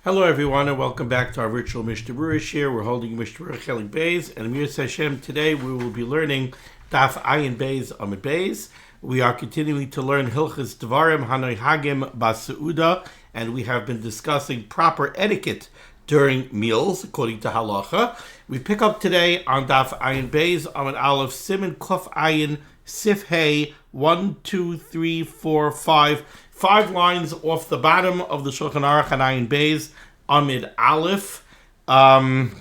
Hello everyone and welcome back to our virtual Mishnah Berurah share. We're holding Mishnah Berurah Chelik Beis, and Amir Hashem, today we will be learning Daf Ayin Beis Amid Beis. We are continuing to learn Hilchas Dvarim Hanoi Hagim Baseuda, and we have been discussing proper etiquette during meals according to halacha. We pick up today on Daf Ayin Beis Amid Aleph Siman Kuf Ayin Sif Hey 1, 2, 3, 4, 5. 5 lines off the bottom of the Shulchan Aruch and Ayin Beis Amid Aleph. Siman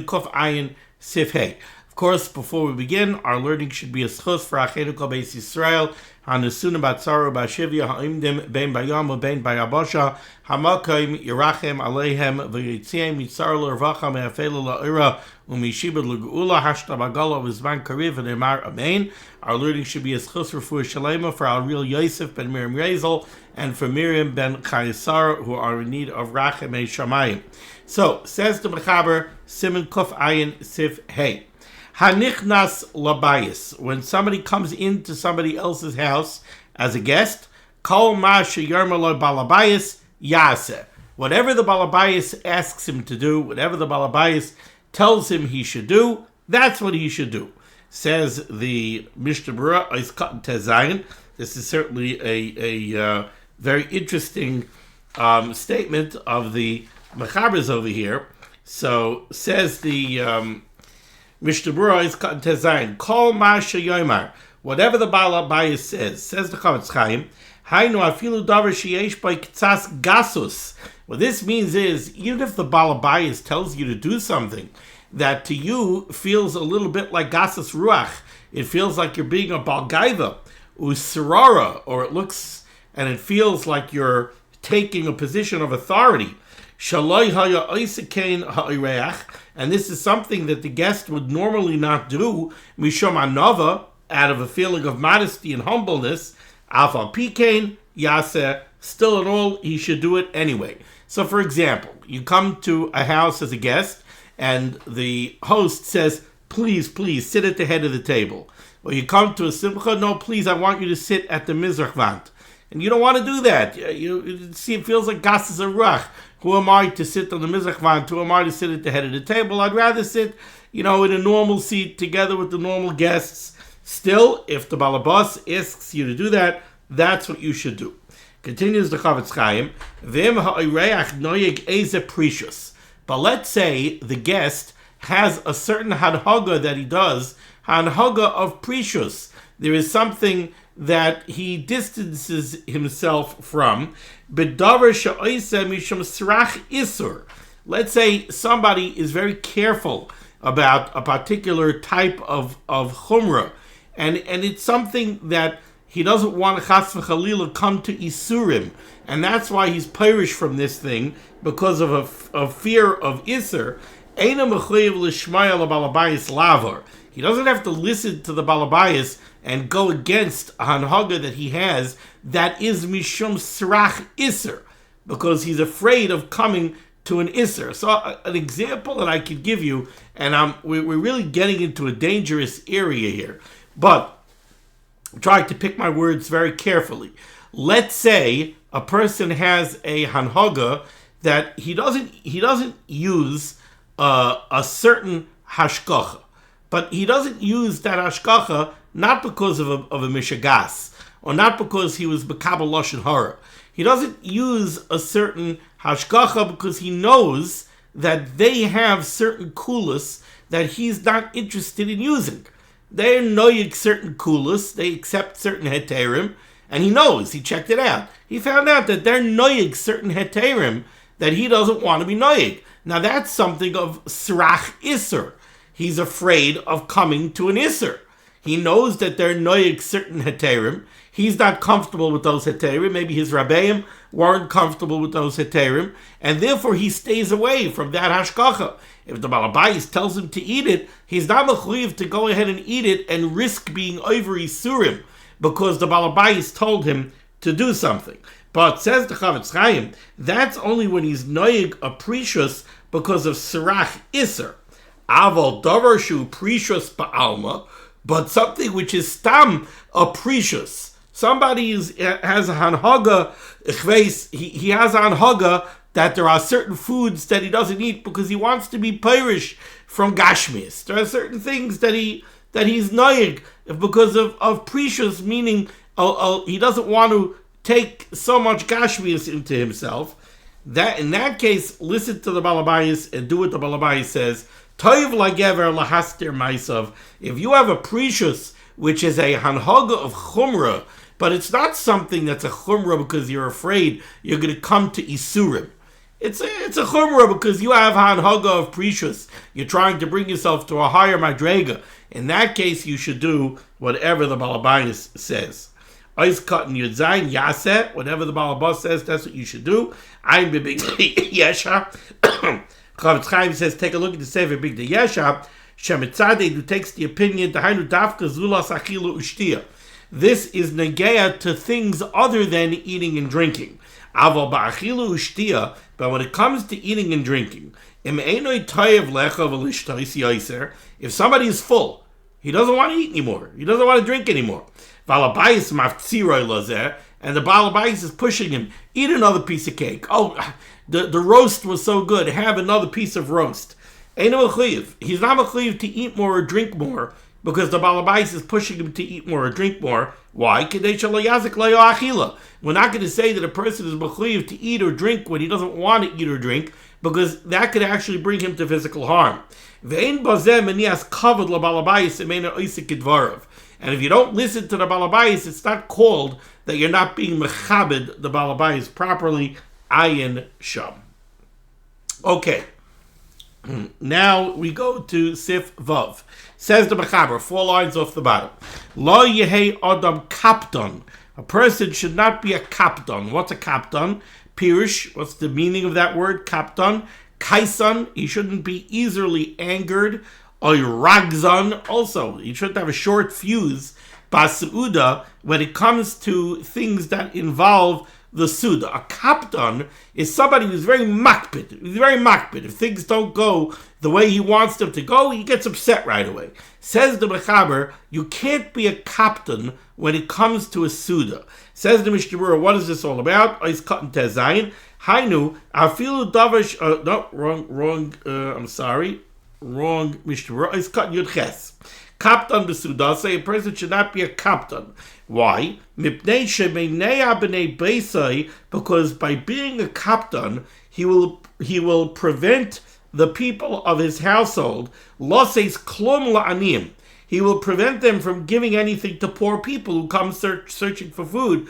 Kuf Ayin Sif Hey. Of course, before we begin, our learning should be a schus for Achenu Kol Beis Yisrael, Hanusuna Batzaru Bashivya Ha'imdim Bein Bayam Bein Bayabasha Hamakim Yerachem Aleihem V'Yitziem Yitzar L'Rvacha Me'afelu La'ira U'Mishibad L'Geula Hashta Bagala V'Zman Kariv V'Nemar Amen. Our learning should be a schus for Shalema for our real Yosef ben Miriam Rezel and for Miriam ben Chayesar, who are in need of Rachem Shamayim. So, says the Mechaber, Siman Kuf Ayin Sif Hey. Hanichnas labayis. When somebody comes into somebody else's house as a guest, kol ma sheyarma lo balabayis yaseh. Whatever the balabayis asks him to do, whatever the balabayis tells him he should do, that's what he should do. Says the Mishnah Berurah is cut tezayin. This is certainly a very interesting statement of the Mechabers over here. So says the Mishnah Berurah is cut tezayin. Kol ma sheyomar. Whatever the balabayis says the Chavetz Chaim, hainu afilu davar sheyesh by ktsas gasus. What this means is, even if the balabayis tells you to do something that to you feels a little bit like gasus ruach, it feels like you're being a balgaiva, usrara, or it feels like you're taking a position of authority. Shaloi haya oisikein ha'ireach, and this is something that the guest would normally not do, mishom anava, out of a feeling of modesty and humbleness, alpha pikein yaseh, still in all, he should do it anyway. So for example, you come to a house as a guest, and the host says, please, sit at the head of the table. Or you come to a simcha, no, please, I want you to sit at the mizrach vant. And you don't want to do that. You see, it feels like gases a ruach. Who am I to sit on the mizrach vant? Who am I to sit at the head of the table? I'd rather sit, in a normal seat together with the normal guests. Still, if the balabas asks you to do that, that's what you should do. Continues the Chavetz Chaim, V'im ha'ireyach noyeg eze precious. But let's say the guest has a certain hanhaga that he does, hanhaga of precious. There is something that he distances himself from. B'davar she'oiseh mishum srach isur. Let's say somebody is very careful about a particular type of chumrah, and it's something that he doesn't want chas v'chalila come to isurim, and that's why he's pirish from this thing, because of a fear of isur. Eina mechuyev l'shmaya l'balabayis lavar. He doesn't have to listen to the balabayis and go against a hanhaga that he has that is mishum srach isser, because he's afraid of coming to an isser. So an example that I could give you, and we're really getting into a dangerous area here, but I'm trying to pick my words very carefully. Let's say a person has a hanhaga that he doesn't use a certain hashkacha, but he doesn't use that hashkacha not because of a mishagas, or not because he was bekabel lashon hara. He doesn't use a certain hashkacha because he knows that they have certain kulas that he's not interested in using. They're noyig certain kulas, they accept certain heterim, and he checked it out. He found out that they're noyig certain heterim that he doesn't want to be noyig. Now that's something of srach isser. He's afraid of coming to an isser. He knows that they're noyig certain heterim. He's not comfortable with those heterim. Maybe his rabbeim weren't comfortable with those heterim, and therefore he stays away from that hashkacha. If the balabayis tells him to eat it, he's not mechuyev to go ahead and eat it and risk being over isurim, because the balabayis told him to do something. But says the Chavetz Chaim, that's only when he's noyig a precious because of sirach iser. Aval davar shu precious ba'alma, but something which is stam a precious. Somebody has a hanhaga, he has a hanhaga that there are certain foods that he doesn't eat because he wants to be pirish from gashmis. There are certain things that he's noyig because of precious, meaning he doesn't want to take so much gashmis into himself. That in that case, listen to the balabayis and do what the balabayis says. Toiv lagever lahastir maisav. If you have a precious, which is a hanhaga of chumrah, but it's not something that's a chumrah because you're afraid you're going to come to isurim. It's a chumrah because you have hanhaga of precious. You're trying to bring yourself to a higher madrega. In that case, you should do whatever the balabayis says. Ois cut and yudzayin yaseh. Whatever the balabas says, that's what you should do. I'm big yesha. Chavetz Chaim says, take a look at the sefer big the yesha. Shemitzadeh who takes the opinion dahainu dafka zulas achilu ushtia. This is negeya to things other than eating and drinking. Aval ba'achilu ushtia. But when it comes to eating and drinking, if somebody is full, he doesn't want to eat anymore. He doesn't want to drink anymore. And the balabais is pushing him. Eat another piece of cake. Oh, the roast was so good. Have another piece of roast. He's not mechuyev to eat more or drink more because the balabais is pushing him to eat more or drink more. Why? We're not going to say that a person is mechuyev to eat or drink when he doesn't want to eat or drink because that could actually bring him to physical harm. And if you don't listen to the balabais, it's not called that you're not being mechabed the balabais properly. Ayin sham. Okay. Now we go to Sif Vav. Says the Mechaber, 4 lines off the bottom. Lo yehei adam kapton. A person should not be a kapton. What's a kapton? Pirush. What's the meaning of that word? Kapton. Kaisan. He shouldn't be easily angered. Oy ragzon. Also, he shouldn't have a short fuse. Basuda. When it comes to things that involve the Suda. A kapton is somebody who's very makpid. He's very makpid. If things don't go the way he wants them to go, he gets upset right away. Says the Mechaber, you can't be a kapton when it comes to a Suda. Says the Mishnah Berurah, what is this all about? Ois katan tezayin. Hainu, afilu davash, I'm sorry. Wrong Mishnah Berurah. Ois katan yud ches. Kapton b'suda, say a person should not be a kapton. Why? Because by being a kapton, he will prevent the people of his household. Loses klum la'anim. He will prevent them from giving anything to poor people who come searching for food.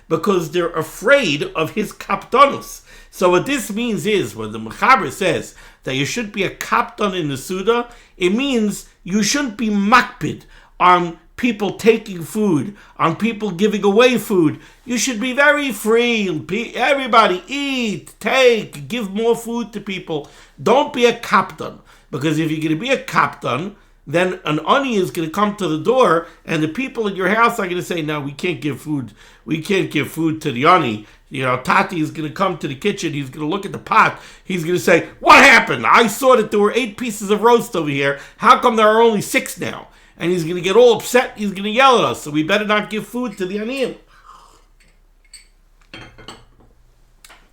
Because they're afraid of his kaptonus. So what this means is, when the Mechaber says that you should be a kapton in the Suda, it means you shouldn't be makpid on people taking food, on people giving away food. You should be very free. Everybody eat, take, give more food to people. Don't be a kapton. Because if you're going to be a kapton, then an ani is going to come to the door and the people in your house are going to say, no, we can't give food. We can't give food to the ani. Tati is going to come to the kitchen. He's going to look at the pot. He's going to say, what happened? I saw that there were 8 pieces of roast over here. How come there are only 6 now? And he's going to get all upset. He's going to yell at us. So we better not give food to the aniyim.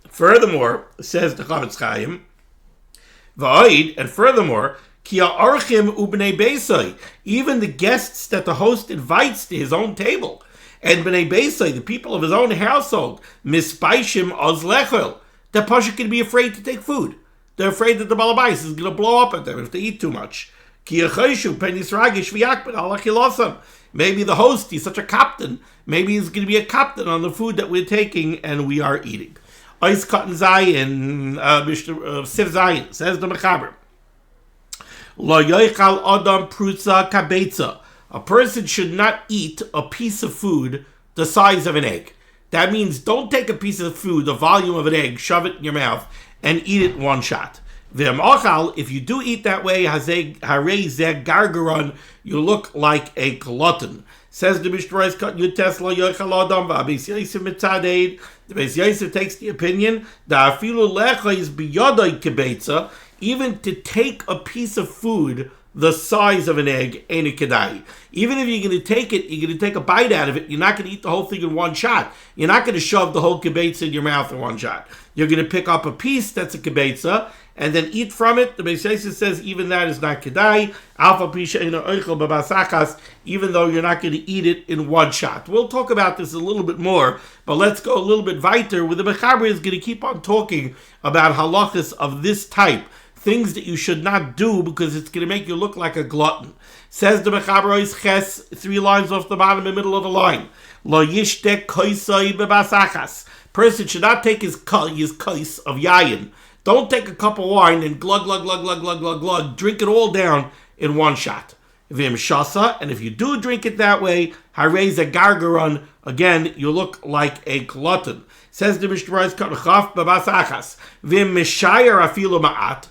Furthermore, says the Chavetz Chaim, V'oid, and furthermore, ki ha'archim u'bnei beisai, even the guests that the host invites to his own table, and bnei beisai, the people of his own household, mispaishim oz lechel, they're going to be afraid to take food. They're afraid that the balabais is going to blow up at them if they eat too much. Maybe the host, he's such a captain. Maybe he's going to be a captain on the food that we're taking and we are eating. Ois katan zayin, Sif zayin, says the Mechaber. Lo yoichal adam prutza kabetza. A person should not eat a piece of food the size of an egg. That means don't take a piece of food, the volume of an egg, shove it in your mouth, and eat it in one shot. If you do eat that way, you look like a glutton. Says the Mishnah Berurah, the Beis Yosef takes the opinion that even to take a piece of food the size of an egg, ain't a kedai. Even if you're going to take it, you're going to take a bite out of it, you're not going to eat the whole thing in one shot. You're not going to shove the whole kibbetza in your mouth in one shot. You're going to pick up a piece that's a kibbetza, and then eat from it. The Beis Yosef says even that is not kedai, even though you're not going to eat it in one shot. We'll talk about this a little bit more, but let's go a little bit weiter, where the Mechaber is going to keep on talking about halachas of this type. Things that you should not do because it's going to make you look like a glutton. Says the Mechaber is ches, 3 lines off the bottom in the middle of the line. Lo yishtek koisai bebasachas. Person should not take his kais of yayin. Don't take a cup of wine and glug, glug, glug, glug, glug, glug, glug. Drink it all down in one shot. Vim shasa, and if you do drink it that way, harez a gargaron, again, you look like a glutton. Says the Mishnah Berurah bebasachas. Vim mishayer afilu ma'at.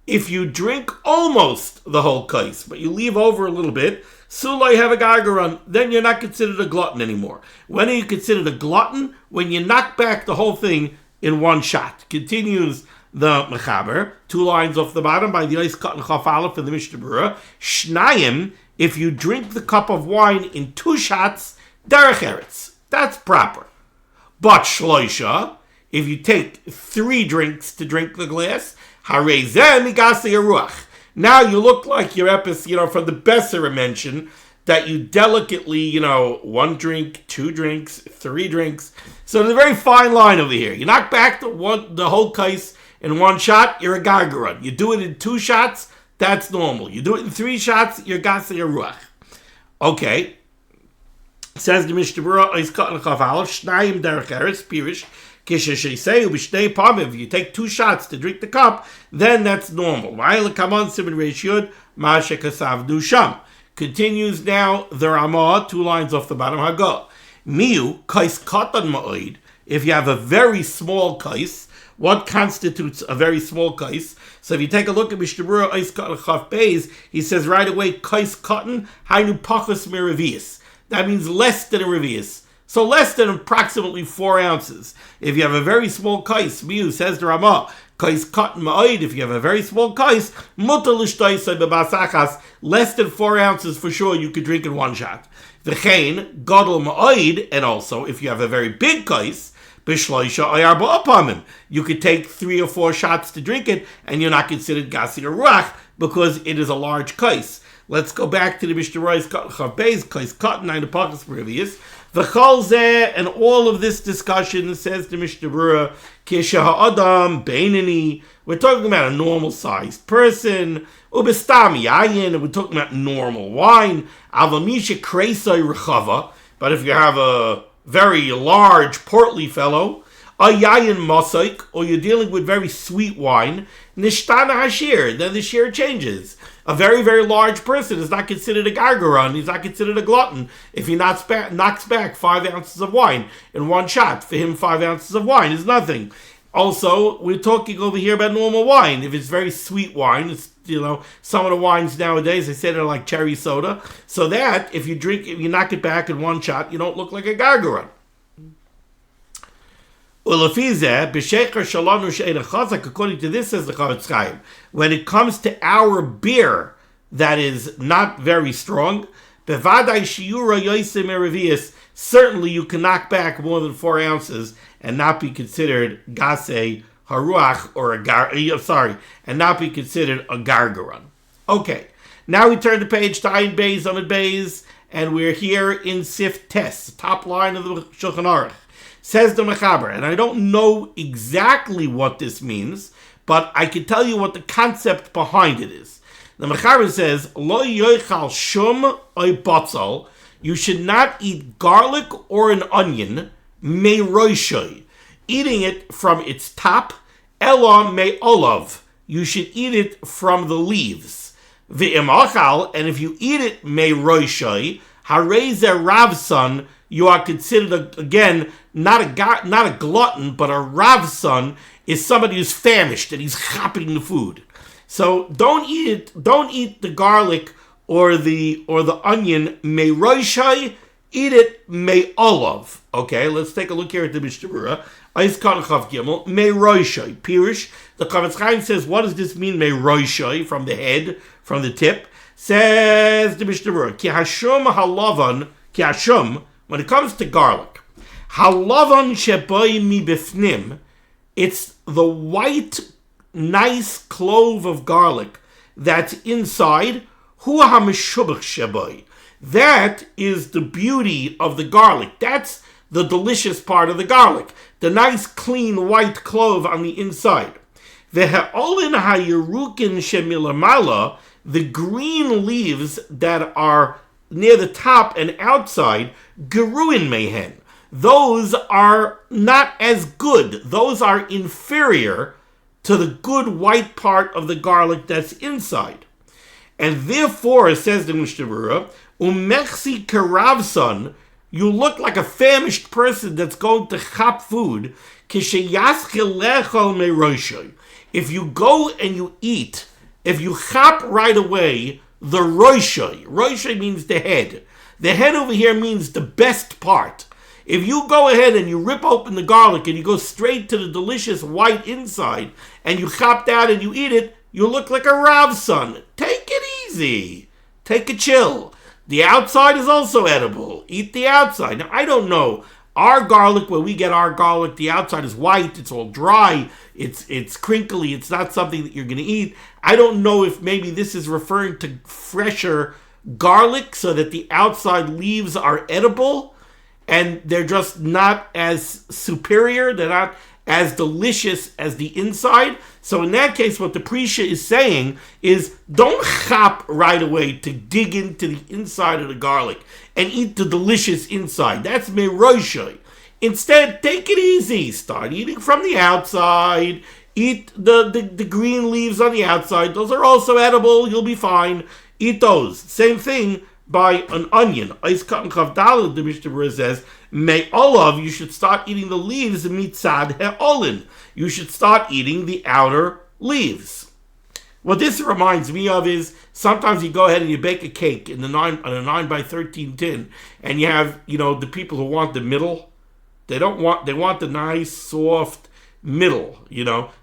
If you drink almost the whole kais, but you leave over a little bit, sulai have a gargaron, then you're not considered a glutton anymore. When are you considered a glutton? When you knock back the whole thing in one shot. Continues the Mechaber, 2 lines off the bottom by the Ois Kat and Chaf Aleph in the Mishnah Berurah. Shnayim, if you drink the cup of wine in 2 shots, derech eretz. That's proper. But shloisha, if you take 3 drinks to drink the glass, harezeh migase ruach. Now you look like your epis, from the Besser mention, that you delicately, 1 drink, 2 drinks, 3 drinks. So there's a very fine line over here. You knock back the whole kais in 1 shot, you're a gargaron. You do it in 2 shots, that's normal. You do it in 3 shots, you're gase ruach. Okay. Says the Mishnah Berurah, Ois Kat and Chaf Aleph, Shnayim derech eretz, Pirish, if you take 2 shots to drink the cup, then that's normal. Continues now the Ramah, 2 lines off the bottom. Hago. Miu, kais katan ma'oid. If you have a very small kais, what constitutes a very small kais? So if you take a look at Mishnah Berurah, Ois Kat Chaf Beis, he says right away, kais katan, hainu pachas meravius. That means less than a revius. So less than approximately 4 ounces. If you have a very small kais, Miu says the Ramah, kais katan ma'oid, if you have a very small kais, mutar l'shtaisai bebasachas, less than 4 ounces for sure you could drink in 1 shot. V'chein, gadol ma'oid, and also if you have a very big kais, b'shloisha ayar ba'apamim, you could take 3 or 4 shots to drink it, and you're not considered gasi or ruach, because it is a large kais. Let's go back to the Mishnah Berurah, Chav Beis, kais katan, 9 pachas previous. V'chol zeh, and all of this discussion, says the Mishnah Berurah, kisha ha'adam beinani, we're talking about a normal-sized person, ubestam yayin, and we're talking about normal wine, avamisha kreisai rechava, but if you have a very large, portly fellow, a yayin masaik, or you're dealing with very sweet wine, nishtana hashir, then the shir changes. A very, very large person is not considered a gargaron. He's not considered a glutton if he knocks back 5 ounces of wine in 1 shot. For him, 5 ounces of wine is nothing. Also, we're talking over here about normal wine. If it's very sweet wine, it's, some of the wines nowadays, they say they're like cherry soda. So that, if you knock it back in 1 shot, you don't look like a gargaron. According to this, says the Chavetz Chaim, when it comes to our beer that is not very strong, certainly you can knock back more than 4 ounces and not be considered gase haruach or and not be considered a gargaron. Okay, now we turn to page Tayin Beis Amud Beis, and we're here in Sif Tes, top line of the Shulchan Aruch. Says the Mechaber, and I don't know exactly what this means, but I can tell you what the concept behind it is. The Mechaber says, Lo yoichal shum oy batzal, you should not eat garlic or an onion, me roishoy, eating it from its top, ela me olav, you should eat it from the leaves. V'imachal, and if you eat it me roishoy, hareze ravson, you are considered, again, not a glutton, but a ravson is somebody who's famished and he's chopping the food. So don't eat it. Don't eat the garlic or the onion. Me roishai, eat it me olav. Okay, let's take a look here at the Mishnah Berurah. Ais Kan Chav Gimel me roishai. Pirish. The Chavetz Chaim says, what does this mean? Me roishai, from the head, from the tip. Says the Mishnah Berurah, Ki hashum halavan, ki hashum, when it comes to garlic, halavan sheboi mi bifnim, it's the white, nice clove of garlic that's inside, hu hameshubach sheboi. That is the beauty of the garlic. That's the delicious part of the garlic. The nice, clean, white clove on the inside. Ve'ha'olin ha'yerukin shemilamala, the green leaves that are near the top and outside, geruin mehen. Those are not as good. Those are inferior to the good white part of the garlic that's inside. And therefore, says the Mishnah Berurah, umechsi karavson, you look like a famished person that's going to chop food. If you go and you eat, if you chop right away, the roishoy means the head. The head over here means the best part. If you go ahead and you rip open the garlic and you go straight to the delicious white inside and you chop that and you eat it, you look like a Rav son. Take it easy. Take a chill. The outside is also edible. Eat the outside. Now, I don't know. Our garlic, where we get our garlic, the outside is white. It's all dry. It's crinkly. It's not something that you're going to eat. I don't know if maybe this is referring to fresher garlic so that the outside leaves are edible and they're just not as superior. They're not as delicious as the inside. So in that case, what the Prisha is saying is don't chop right away to dig into the inside of the garlic and eat the delicious inside. That's meroishay. Instead, take it easy. Start eating from the outside. Eat the green leaves on the outside. Those are also edible. You'll be fine. Eat those. Same thing by an onion. The Mishnah Berurah says, May olav, you should start eating the leaves mitzad he'olin. You should start eating the outer leaves. What this reminds me of is sometimes you go ahead and you bake a cake in on a 9x13 tin, and you have, the people who want the middle. They want the nice, soft middle,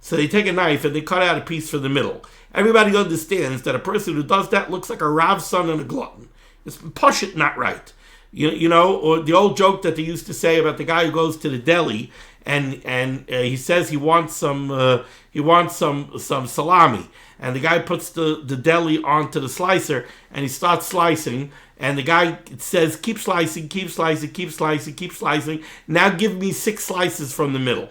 So they take a knife and they cut out a piece for the middle. Everybody understands that a person who does that looks like a Rav son and a glutton. It's pashut not right. Or the old joke that they used to say about the guy who goes to the deli and he says he wants some salami, and the guy puts the deli onto the slicer and he starts slicing, and the guy says keep slicing, now give me 6 slices from the middle,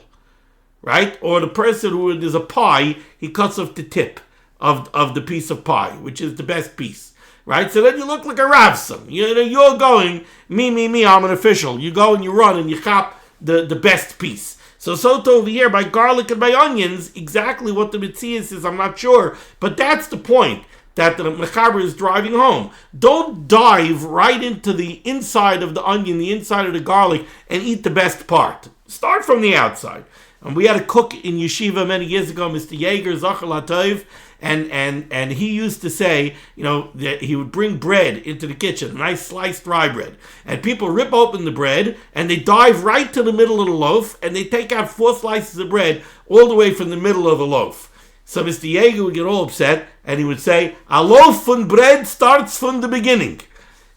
right? Or the person who there's a pie, he cuts off the tip of the piece of pie, which is the best piece. Right? So then you look like a Ravson. You're going, me, I'm an official. You go and you run and you chop the best piece. So over here, by garlic and by onions, exactly what the Metzias is, I'm not sure. But that's the point that the Mechaber is driving home. Don't dive right into the inside of the onion, the inside of the garlic, and eat the best part. Start from the outside. And we had a cook in yeshiva many years ago, Mr. Yeager, Zachar Latov, and he used to say, that he would bring bread into the kitchen, nice sliced rye bread, and people rip open the bread and they dive right to the middle of the loaf and they take out 4 slices of bread all the way from the middle of the loaf. So Mr. Yeager would get all upset and he would say, a loaf from bread starts from the beginning.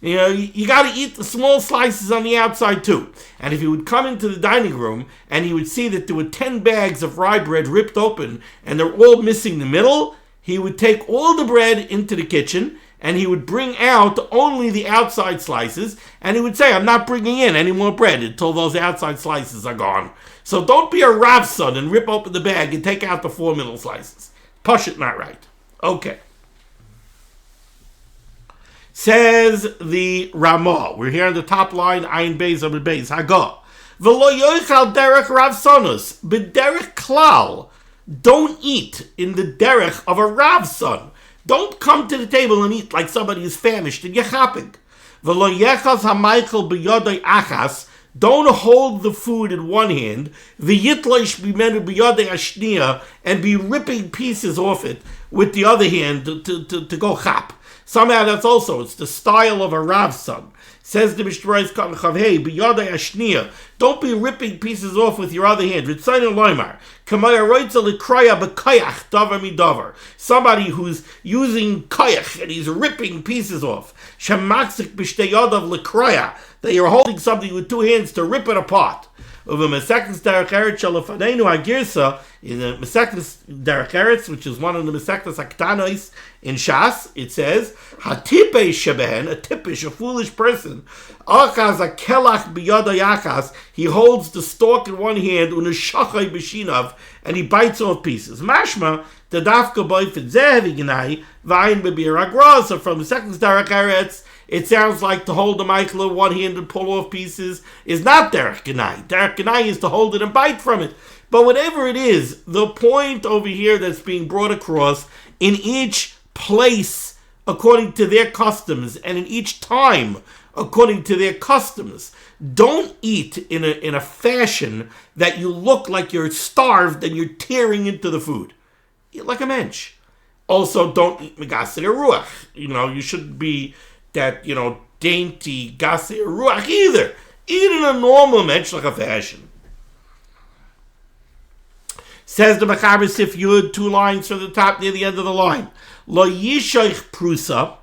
You got to eat the small slices on the outside too. And if he would come into the dining room and he would see that there were 10 bags of rye bread ripped open and they're all missing the middle, he would take all the bread into the kitchen and he would bring out only the outside slices, and he would say, I'm not bringing in any more bread until those outside slices are gone. So don't be a Rav son and rip open the bag and take out the 4 middle slices. Push it not right. Okay. Says the Ramah. We're here on the top line, Ayin Beis Amud Beis. Hagah. V'lo yoichal derech Rav sonus. B'derech klal. Don't eat in the derech of a Rav son. Don't come to the table and eat like somebody is famished and yechapig. V'lo yechaz hamaychel b'yodai achas. Don't hold the food in one hand. V'yitloish b'menu b'yodai ashniya. And be ripping pieces off it with the other hand to go chap. Somehow that's also, it's the style of a Rav's son. Says the Mishnah Berurah, don't be ripping pieces off with your other hand. Somebody who's using koyach and he's ripping pieces off. That you're holding something with two hands to rip it apart. In the Mishnah Berurah, which is one of the Mesechtas Aktanos in Shas, it says, "Hatipe sheben, a tippish, a foolish person, achaz a kelach biyada yachas, he holds the stalk in one hand, unashachai b'shinav, and he bites off pieces. Mashma, the dafka boifet zehevi gnai, vayin bebir agra." So from the Mesechtas Berurah, it sounds like to hold the Michael in one hand and pull off pieces is not derech gnai. Derech gnai is to hold it and bite from it. But whatever it is, the point over here that's being brought across, in each place according to their customs, and in each time according to their customs, don't eat in a fashion that you look like you're starved and you're tearing into the food. Eat like a mensch. Also, don't eat megasir ruach. You shouldn't be that, dainty gasir ruach either. Eat in a normal menschliche fashion. Says the Mechaber Sif Yud, 2 lines from the top near the end of the line. Lo yishoich prusa,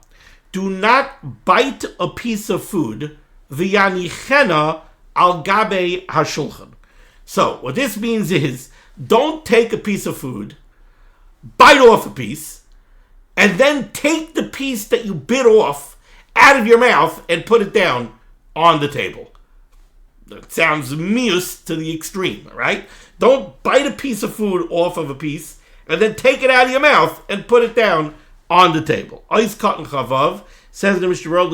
do not bite a piece of food, v'yanichena al gabe hashulchan. So, what this means is, don't take a piece of food, bite off a piece, and then take the piece that you bit off out of your mouth and put it down on the table. That sounds mius to the extreme, right? Don't bite a piece of food off of a piece and then take it out of your mouth and put it down on the table. Ois katan chavav, says the Mishnah Berurah,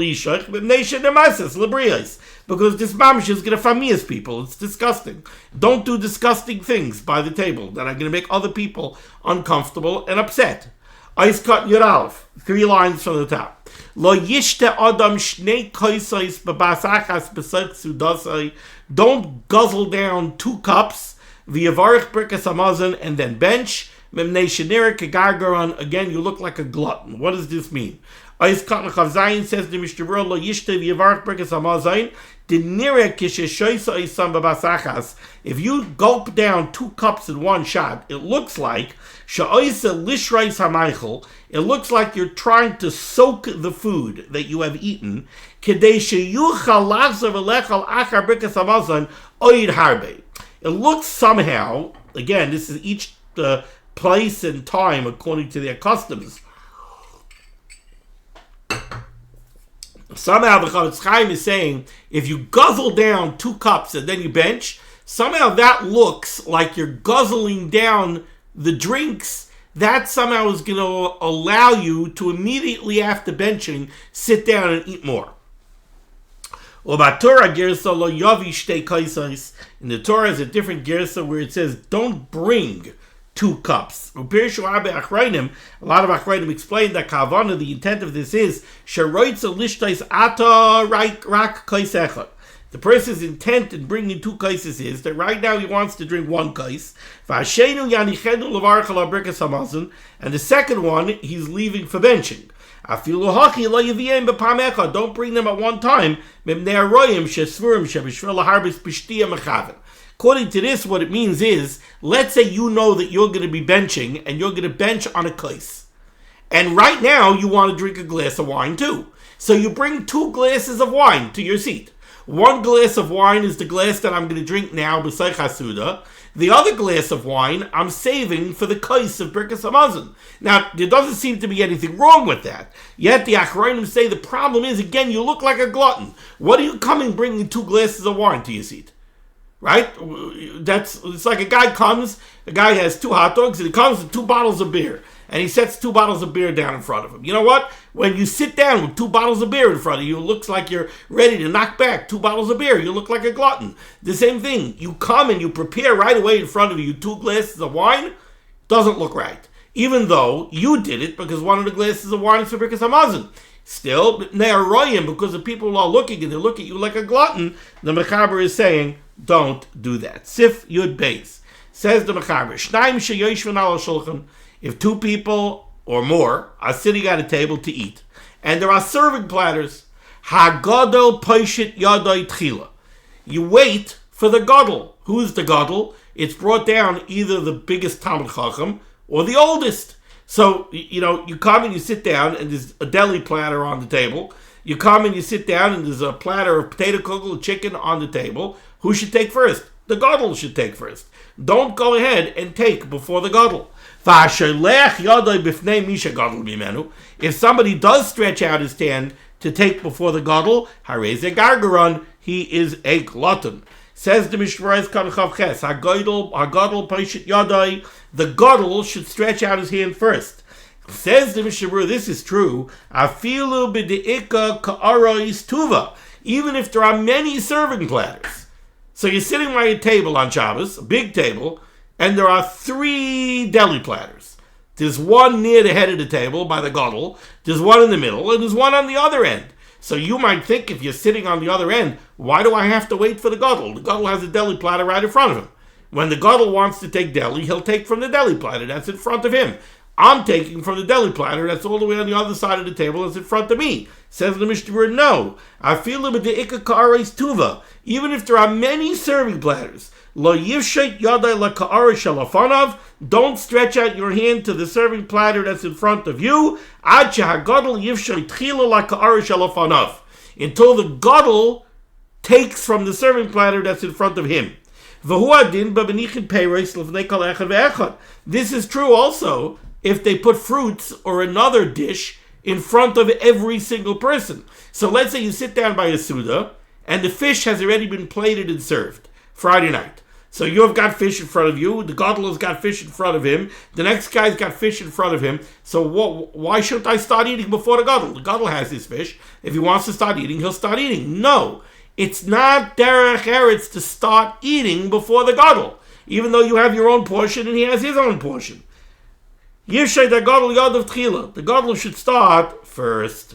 because this mamish is going to famias people. It's disgusting. Don't do disgusting things by the table that are going to make other people uncomfortable and upset. Ois katan yuralef, 3 lines from the top. Lo yishte adam shnei koisais babasachas besach sudasai. Don't guzzle down 2 cups, v'yavarich birkas hamazon, and then bench. Memnei shenira kegargaron. Again, you look like a glutton. What does this mean? Ois katan chav zayin, says the Mishnah Berurah, lo yishte v'yavarich birkas hamazon. If you gulp down 2 cups in one shot, it looks like it looks like you're trying to soak the food that you have eaten. It looks somehow, again, this is each place and time according to their customs. Somehow the Chavetz Chaim is saying, if you guzzle down 2 cups and then you bench, somehow that looks like you're guzzling down the drinks. That somehow is going to allow you to immediately after benching sit down and eat more. In the Torah is a different gersa where it says, don't bring 2 cups. A lot of Achrayim explain that Kavana, the intent of this is the person's intent in bringing 2 kaises is that right now he wants to drink 1 kais, and the second one he's leaving for benching. Don't bring them at one time. According to this, what it means is, let's say you know that you're going to be benching, and you're going to bench on a kais. And right now, you want to drink a glass of wine too. So you bring 2 glasses of wine to your seat. 1 glass of wine is the glass that I'm going to drink now, b'say chasuda. The other glass of wine, I'm saving for the kais of Birkas Hamazon. Now, there doesn't seem to be anything wrong with that. Yet the Achrayim say the problem is, again, you look like a glutton. What are you coming bringing 2 glasses of wine to your seat? Right? It's like a guy has 2 hot dogs, and he comes with 2 bottles of beer. And he sets 2 bottles of beer down in front of him. You know what? When you sit down with 2 bottles of beer in front of you, it looks like you're ready to knock back 2 bottles of beer. You look like a glutton. The same thing. You come and you prepare right away in front of you 2 glasses of wine. Doesn't look right. Even though you did it because one of the glasses of wine is for Birkas Hamazon. Still, they are royim because the people are looking and they look at you like a glutton. The Mechaber is saying, don't do that. Sif Yud Beis. Says the Mechaber, Shnaim sheyoshven al shulchan. If 2 people or more are sitting at a table to eat, and there are serving platters. Hagadol poishit yadai tchila. You wait for the gadol. Who's the gadol? It's brought down either the biggest Talmid Chacham or the oldest. So, you come and you sit down and there's a deli platter on the table. You come and you sit down and there's a platter of potato kugel, chicken on the table. Who should take first? The gadol should take first. Don't go ahead and take before the gadol. If somebody does stretch out his hand to take before the gadol, he is a glutton. Says the Mishnah Berurah, the gadol should stretch out his hand first. Says the Mishnah Berurah, this is true. Even if there are many serving platters. So you're sitting by a table on Shabbos, a big table, and there are 3 deli platters. There's one near the head of the table by the gadol, there's one in the middle, and there's one on the other end. So you might think, if you're sitting on the other end, why do I have to wait for the gadol? The gadol has a deli platter right in front of him. When the gadol wants to take deli, he'll take from the deli platter that's in front of him. I'm taking from the deli platter that's all the way on the other side of the table that's in front of me. Says the Mishnah Berurah, no. I feel with the ikakares tuva. Even if there are many serving platters, lo yivshet yadai la ka'ara shalafanav. Don't stretch out your hand to the serving platter that's in front of you. Ad shehagadol yivshet tchila la ka'ara shalafanav. Until the gadol takes from the serving platter that's in front of him. This is true also if they put fruits or another dish in front of every single person. So let's say you sit down by a Suda, and the fish has already been plated and served Friday night. So you've got fish in front of you, the gadol has got fish in front of him, the next guy's got fish in front of him. So why shouldn't I start eating before the gadol? The gadol has his fish. If he wants to start eating, he'll start eating. No, it's not derech eretz to start eating before the gadol, even though you have your own portion and he has his own portion. Yivshay the gadol yadav tchila. The gadol should start first.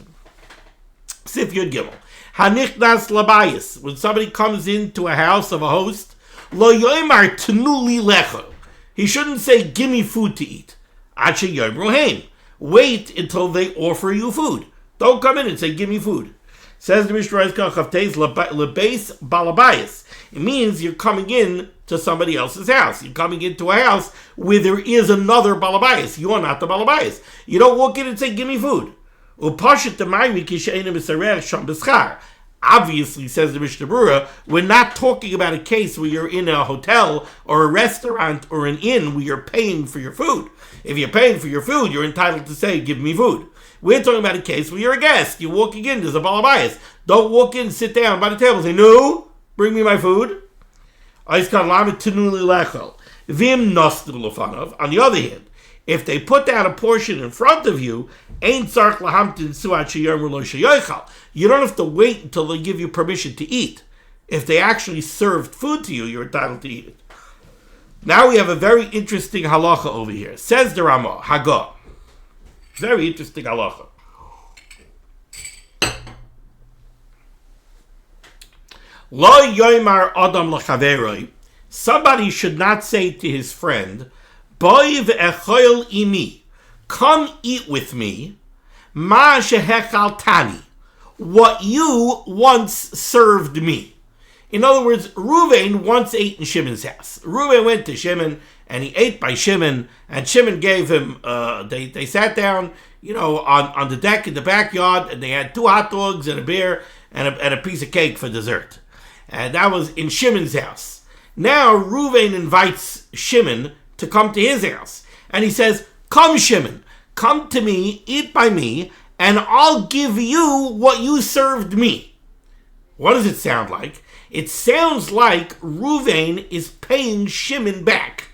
Sif Yud Gimel. Hanichnas labayis. When somebody comes into a house of a host, lo yoymar tnuli lecha. He shouldn't say, give me food to eat. Ache yomru hein. Wait until they offer you food. Don't come in and say, give me food. Says the Mishnah Berurah, lebeis balabayis. It means you're coming in to somebody else's house. You're coming into a house where there is another balabayis. You are not the balabayis. You don't walk in and say, give me food. Obviously, says the Mishnah Berurah, we're not talking about a case where you're in a hotel or a restaurant or an inn where you're paying for your food. If you're paying for your food, you're entitled to say, give me food. We're talking about a case where you're a guest. You're walking in, there's a balabayis. Don't walk in, sit down by the table and say, no, bring me my food. On the other hand, if they put down a portion in front of you, you don't have to wait until they give you permission to eat. If they actually served food to you, you're entitled to eat it. Now we have a very interesting halacha over here. Says the Ramah, Hagah. Very interesting halacha. Lo yoymar adam lachaveroi. Somebody should not say to his friend, Boi ve'echoil imi. Come eat with me. Ma shehechaltani. What you once served me. In other words, Reuven once ate in Shimon's house. Reuven went to Shimon and he ate by Shimon, and Shimon gave him, they sat down, on the deck in the backyard, and they had 2 hot dogs and a beer and a piece of cake for dessert. And that was in Shimon's house. Now Reuven invites Shimon to come to his house. And he says, come Shimon, come to me, eat by me, and I'll give you what you served me. What does it sound like? It sounds like Reuven is paying Shimon back.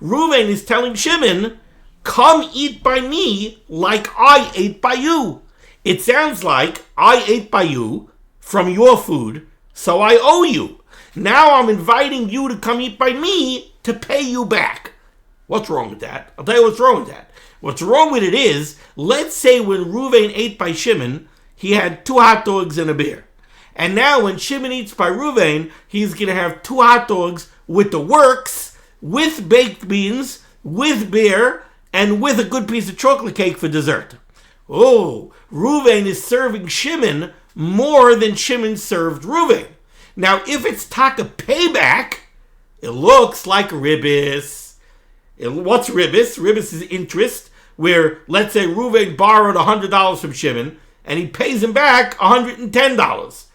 Reuven is telling Shimon, come eat by me like I ate by you. It sounds like I ate by you from your food, so I owe you. Now I'm inviting you to come eat by me to pay you back. What's wrong with that? I'll tell you what's wrong with that. What's wrong with it is, let's say when Reuven ate by Shimon, he had 2 hot dogs and a beer. And now when Shimon eats by Reuven, he's going to have 2 hot dogs with the works, with baked beans, with beer, and with a good piece of chocolate cake for dessert. oh, Reuven is serving Shimon more than Shimon served Reuven. Now, if it's taka payback, it looks like ribbis. What's ribbis? Ribbis is interest, where, let's say, Reuven borrowed $100 from Shimon, and he pays him back $110.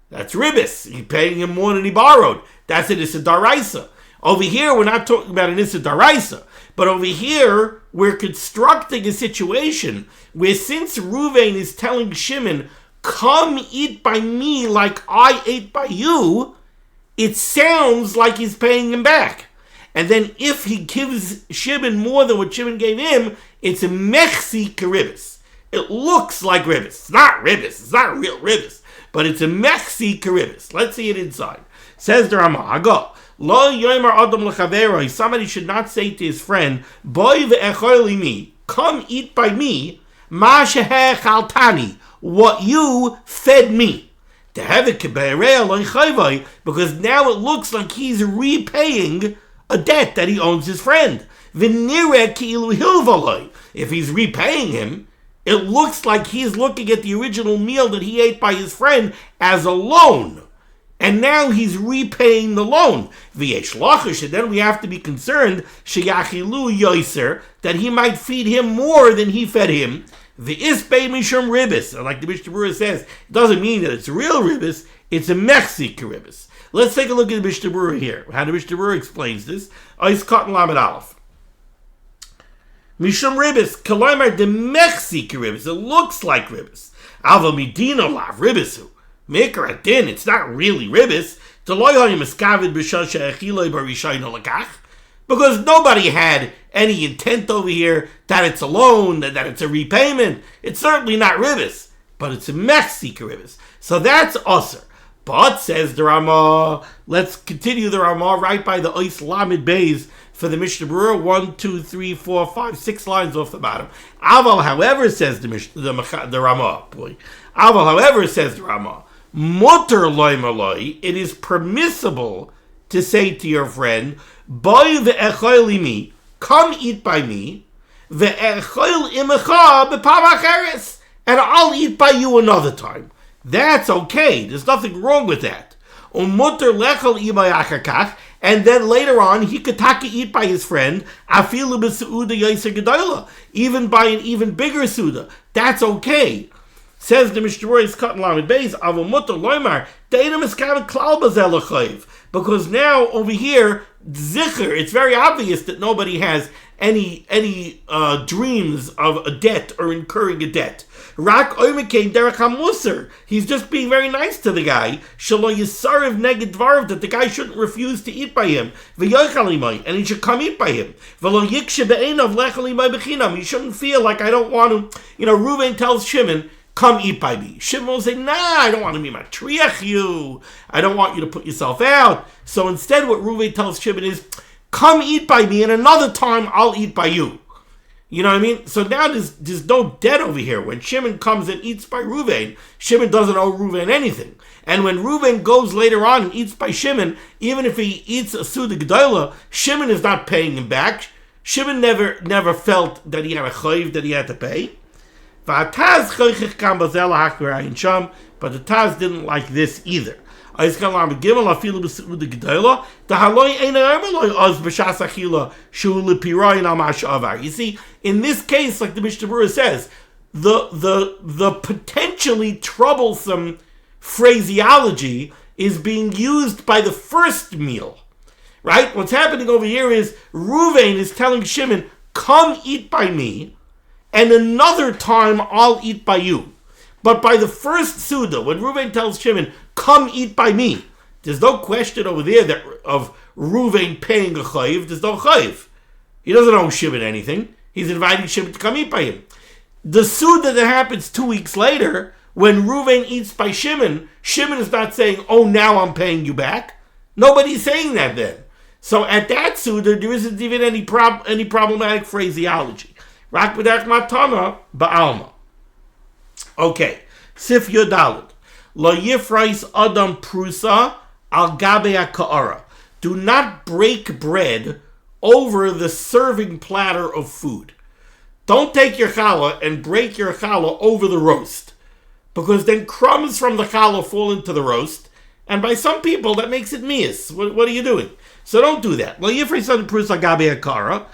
That's ribbis. He's paying him more than he borrowed. That's an issa daraisa. Over here, we're not talking about an issa daraisa, but over here, we're constructing a situation where since Reuven is telling Shimon, come eat by me like I ate by you, it sounds like he's paying him back. And then if he gives Shimon more than what Shimon gave him, it's a mechsi karibis. It looks like ribbis. It's not ribbis. It's not real ribbis. But it's a mechsi karibis. Let's see it inside. Says the Ramah, Hago, Lo yomer adam lechaveroi, somebody should not say to his friend, Boi ve'echoli mi, come eat by me, ma sheheh chaltani, what you fed me. Because now it looks like he's repaying a debt that he owes his friend. If he's repaying him, it looks like he's looking at the original meal that he ate by his friend as a loan. And now he's repaying the loan. And then we have to be concerned that he might feed him more than he fed him. The isbei mishum ribbis, like the Mishnah Berurah says, it doesn't mean that it's real ribbis, it's a mechsi ribbis. Let's take a look at the Mishnah Berurah here. How the Mishnah Berurah explains this. Ois cotton lamed aleph. Mishum ribbis, kalaymar de mechsi ribbis. It looks like ribbis. Alva midino lav ribbisu. Mikra adin, it's not really ribbis. Because nobody had any intent over here that it's a loan, that it's a repayment. It's certainly not ribbis, but it's a mechsi ribbis. So that's usher. But, says the Ramah, let's continue the Ramah right by the Ois Lamed Beis for the Mishnah Berurah, 1, 2, 3, 4, 5, 6 lines off the bottom. Aval, however, says the Ramah, Aval, however, says the Ramah, Mutter loy maloi, it is permissible to say to your friend, Boy ve'echol imi, come eat by me, ve'echol imecha b'pam acheres, and I'll eat by you another time. That's okay. There's nothing wrong with that. Umutter lechol imay achakach, and then later on he could eat by his friend, afilu b'seuda yaiser gedola, even by an even bigger suda. That's okay. Says the Mishnah Berurah cut lamed beis, avumutter loymar deina miskavet klal bazel chayiv. Because now over here, zikr, it's very obvious that nobody has any dreams of a debt or incurring a debt. Rak oimikein derech hamusar. He's just being very nice to the guy. Shelo yisarev neged dvarav, that the guy shouldn't refuse to eat by him. V'yochal imay, and he should come eat by him. V'lo yikshe be'einav lechal imay b'chinam. He shouldn't feel like I don't want to. Reuven tells Shimon, come eat by me. Shimon will say, nah, I don't want to be matriach you. I don't want you to put yourself out. So instead what Reuven tells Shimon is, come eat by me, and another time I'll eat by you. You know what I mean? So now there's no debt over here. When Shimon comes and eats by Reuven, Shimon doesn't owe Reuven anything. And when Reuven goes later on and eats by Shimon, even if he eats a Suda G'dayla, Shimon is not paying him back. Shimon never felt that he had a chayiv that he had to pay. But the Taz didn't like this either. You see, in this case, like the Mishnah Berurah says, the potentially troublesome phraseology is being used by the first meal. Right? What's happening over here is Reuven is telling Shimon, come eat by me, and another time I'll eat by you. But by the first Suda, when Reuven tells Shimon, come eat by me, there's no question over there of Reuven paying a chayiv. There's no chayiv. He doesn't owe Shimon anything. He's inviting Shimon to come eat by him. The Suda that happens 2 weeks later, when Reuven eats by Shimon, Shimon is not saying, oh, now I'm paying you back. Nobody's saying that then. So at that Suda, there isn't even any problematic phraseology. Rak b'derech matana ba'alma. Okay, Sif Yodalit. Lo yifrais adam prusa al gabe ha'ka'ara. Do not break bread over the serving platter of food. Don't take your challah and break your challah over the roast, because then crumbs from the challah fall into the roast, and by some people that makes it mias. What are you doing? So don't do that. Lo yifrisan prusa gabe hakara,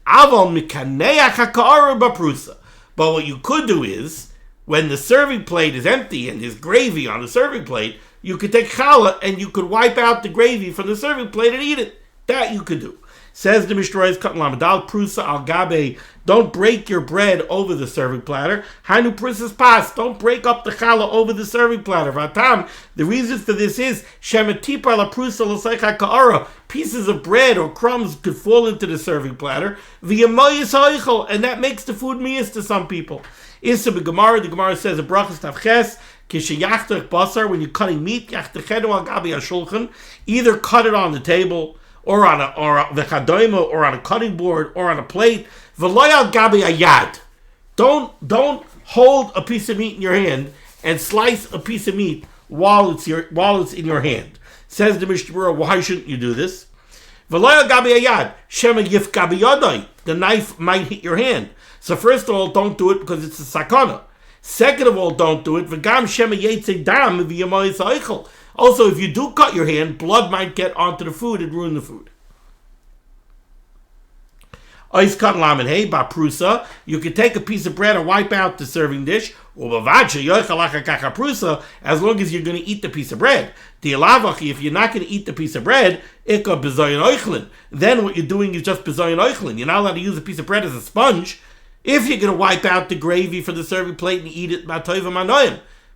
aval mikaneach hakara baprusa. But what you could do is, when the serving plate is empty and there's gravy on the serving plate, you could take challah and you could wipe out the gravy from the serving plate and eat it. That you could do. Says the Mishnah Berurah, Lamadal prusa al gabe. Don't break your bread over the serving platter. Hainu prusas pas. Don't break up the challah over the serving platter. Vatam. The reason for this is shematipa la prusa l'seicha ka'ara. Pieces of bread or crumbs could fall into the serving platter. V'yamayis ha'oichel, and that makes the food miyas to some people. Issa b'Gemara. The Gemara says a brachas tavches. Kishayachtach basar. When you're cutting meat, yachtachedu al gabe ha'shulchan. Either cut it on the table, or on a cutting board, or on a plate. V'loyal gabi ayad. Don't hold a piece of meat in your hand and slice a piece of meat while it's in your hand. Says the Mishnah Berurah, why shouldn't you do this? V'loyal gabi ayad. Shema yifka biyadai. The knife might hit your hand. So first of all, don't do it because it's a sakana. Second of all, don't do it. V'gam shema yetze dam v'yamayis ha'oichel. Also, if you do cut your hand, blood might get onto the food and ruin the food. Ois cut lamed hey baprusa. You can take a piece of bread and wipe out the serving dish. As long as you're going to eat the piece of bread. If you're not going to eat the piece of bread, then what you're doing is just bezoyin oichlin. You're not allowed to use a piece of bread as a sponge. If you're going to wipe out the gravy for the serving plate and eat it,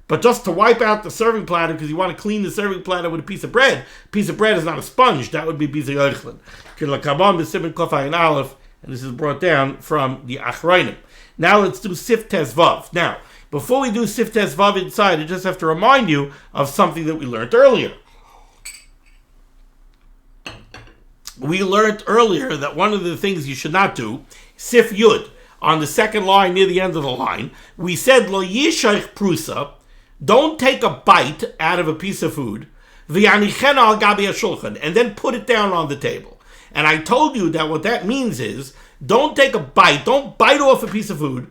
but just to wipe out the serving platter because you want to clean the serving platter with a piece of bread is not a sponge. That would be bezoyin oichlin. And this is brought down from the Achrayim. Now let's do Sif Tes Vav. Now, before we do Sif Tes Vav inside, I just have to remind you of something that we learned earlier. We learned earlier that one of the things you should not do, Sif Yud, on the second line near the end of the line, we said Lo Yishaych Prusa, don't take a bite out of a piece of food, V'yanichen al gabi hashulchan, and then put it down on the table. And I told you that what that means is, don't take a bite, don't bite off a piece of food,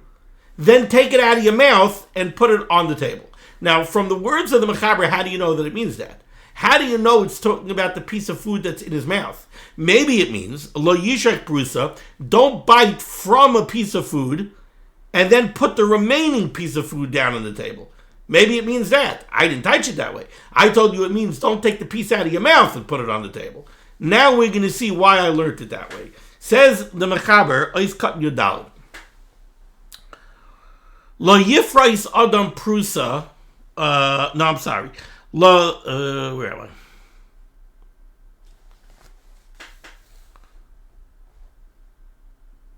then take it out of your mouth and put it on the table. Now, from the words of the Mechaber, how do you know that it means that? How do you know it's talking about the piece of food that's in his mouth? Maybe it means, lo yishak prusa, don't bite from a piece of food and then put the remaining piece of food down on the table. Maybe it means that. I didn't touch it that way. I told you it means don't take the piece out of your mouth and put it on the table. Now we're going to see why I learned it that way. Says the Mechaber, Ois Kat Yudal. Lo yifrais adam prusa. No, I'm sorry. Where am I?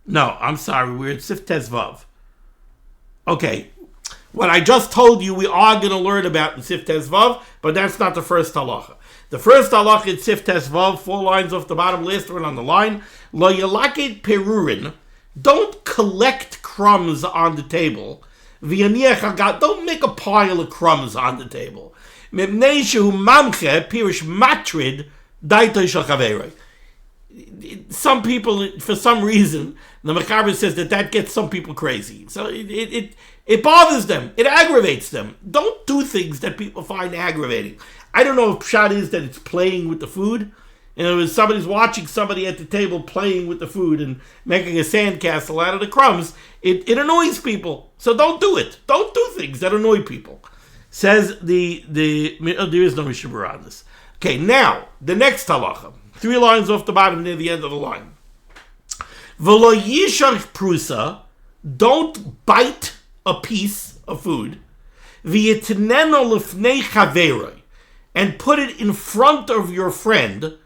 No, I'm sorry. We're at Sif Tes Vav. Okay. What I just told you we are going to learn about in Sif Tes Vav, but that's not the first halacha. The first halacha in Sif Tes Vav, 4 lines off the bottom, last one on the line. Lo yalakid perurin. Don't collect crumbs on the table. Don't make a pile of crumbs on the table. Mipnei shehu mamche pirish matrid daitoi shel chaveroi. Some people, for some reason, the Mechaber says that gets some people crazy. So it bothers them. It aggravates them. Don't do things that people find aggravating. I don't know if pshat is that it's playing with the food. You know, if somebody's watching somebody at the table playing with the food and making a sandcastle out of the crumbs, it annoys people. So don't do it. Don't do things that annoy people. Says there is no Mishnah Berurah on this. Okay, now, the next halacha. 3 lines off the bottom near the end of the line. V'lo yishar prusa, don't bite a piece of food. V'yitneno lifnei chaveroi, and put it in front of your friend,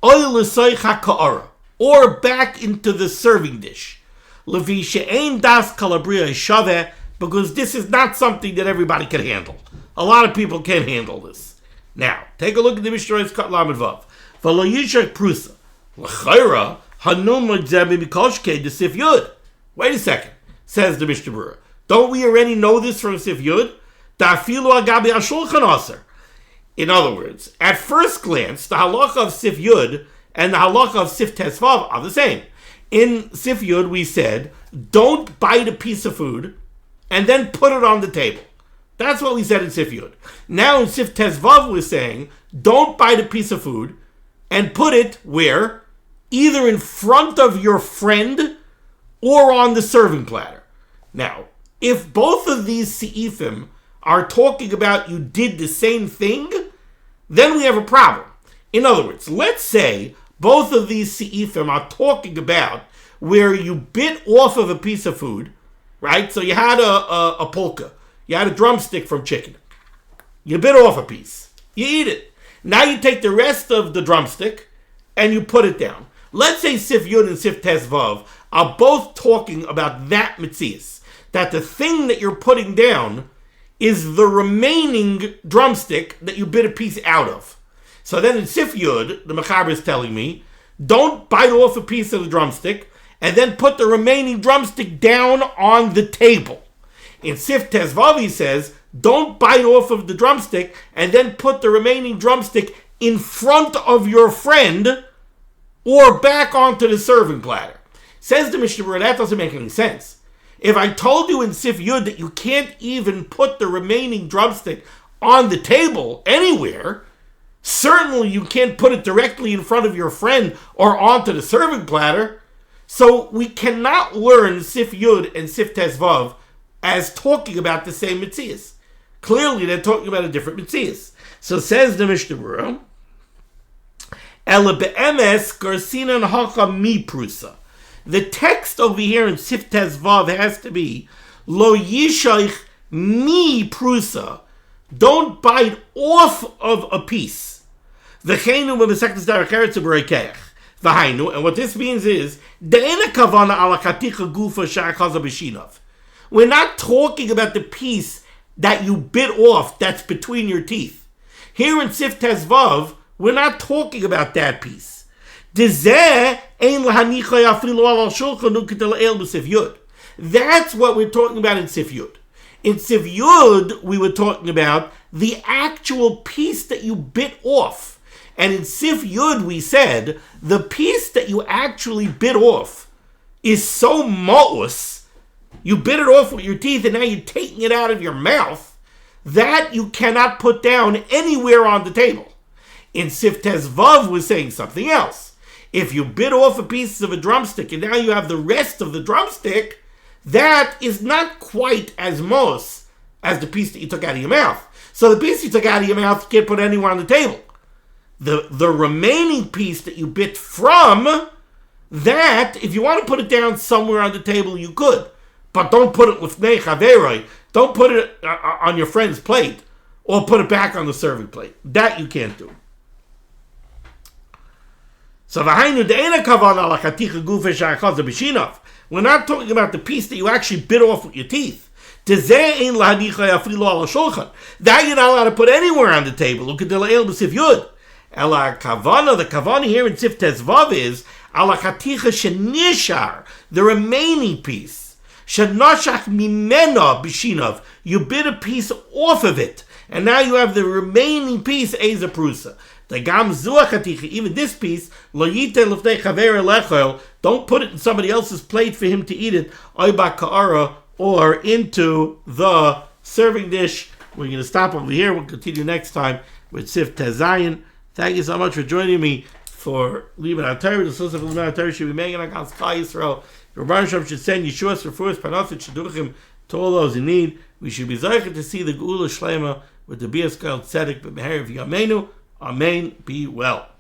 oy l'soicha ka'ara, or back into the serving dish. Levi she'ein das kalabria shaveh, because this is not something that everybody can handle. A lot of people can't handle this. Now, take a look at the Mishnah Berurah lamed vav. V'lo yishak prusa, l'chayra hanum l'dzemi mikoshke de Sif Yud. Wait a second, says the Mishnah Berurah. Don't we already know this from Sif Yud? Da'afilu agabi hashulchan aser. In other words, at first glance, the halacha of Sif Yud and the halacha of Sif Tes Vav are the same. In Sif Yud, we said, don't bite a piece of food and then put it on the table. That's what we said in Sif Yud. Now in Sif Tezvav we're saying, don't bite a piece of food and put it where? Either in front of your friend or on the serving platter. Now, if both of these se'ifim are talking about you did the same thing, then we have a problem. In other words, let's say both of these se'ifim are talking about where you bit off of a piece of food, right? So you had a polka. You had a drumstick from chicken. You bit off a piece. You eat it. Now you take the rest of the drumstick and you put it down. Let's say Sif Yud and Sif Tezvav are both talking about that mitzias, that the thing that you're putting down is the remaining drumstick that you bit a piece out of. So then in Sif Yud, the Mechaber is telling me, don't bite off a piece of the drumstick and then put the remaining drumstick down on the table. In Sif Tezvav he says, don't bite off of the drumstick and then put the remaining drumstick in front of your friend or back onto the serving platter. Says the Mishnah Berurah, that doesn't make any sense. If I told you in Sif Yud that you can't even put the remaining drumstick on the table anywhere, certainly you can't put it directly in front of your friend or onto the serving platter. So we cannot learn Sif Yud and Sif Tezvav as talking about the same mitzias. Clearly they're talking about a different mitzias. So says the Mishnah Berurah, Ela be'emes garsinan hacha mi prusa. The text over here in Sif Tezvav has to be Lo yishaych mi prusa. Don't bite off of a piece. V'cheinu b'mesechtes derech eretz u'bereikeach. V'hainu, and what this means is de'ena kavana ala katicha gufa she'achaza b'shinav. We're not talking about the piece that you bit off that's between your teeth. Here in Sif Tezvav, we're not talking about that piece. That's what we're talking about in Sif Yud. In Sif Yud, we were talking about the actual piece that you bit off. And in Sif Yud, we said the piece that you actually bit off is so ma'us, you bit it off with your teeth and now you're taking it out of your mouth, that you cannot put down anywhere on the table. In Sif Tezvav, we're saying something else. If you bit off a piece of a drumstick and now you have the rest of the drumstick, that is not quite as mos as the piece that you took out of your mouth. So the piece you took out of your mouth, you can't put anywhere on the table. The remaining piece that you bit from, that, if you want to put it down somewhere on the table, you could. But don't put it with Nei Chaveroi. Don't put it on your friend's plate or put it back on the serving plate. That you can't do. So we're not talking about the piece that you actually bit off with your teeth. That you're not allowed to put anywhere on the table. Look at the Yud. The kavana here in Sif Tezvav is the remaining piece. You bit a piece off of it, and now you have the remaining piece eza prusa. Even this piece, don't put it in somebody else's plate for him to eat it, or into the serving dish. We're going to stop over here. We'll continue next time with Sif Tezayin. Thank you so much for joining me for limud HaTorah. The source of limud HaTorah should be making against Klal Yisrael. Your Rebbeinu Shalom should send Yeshua's refuahs panasim shidduchim to all those in need. We should be zeicher to see the Geula Shlema with the Bias Kol Tzedek b'meher v'yameinu. Amen. Be well.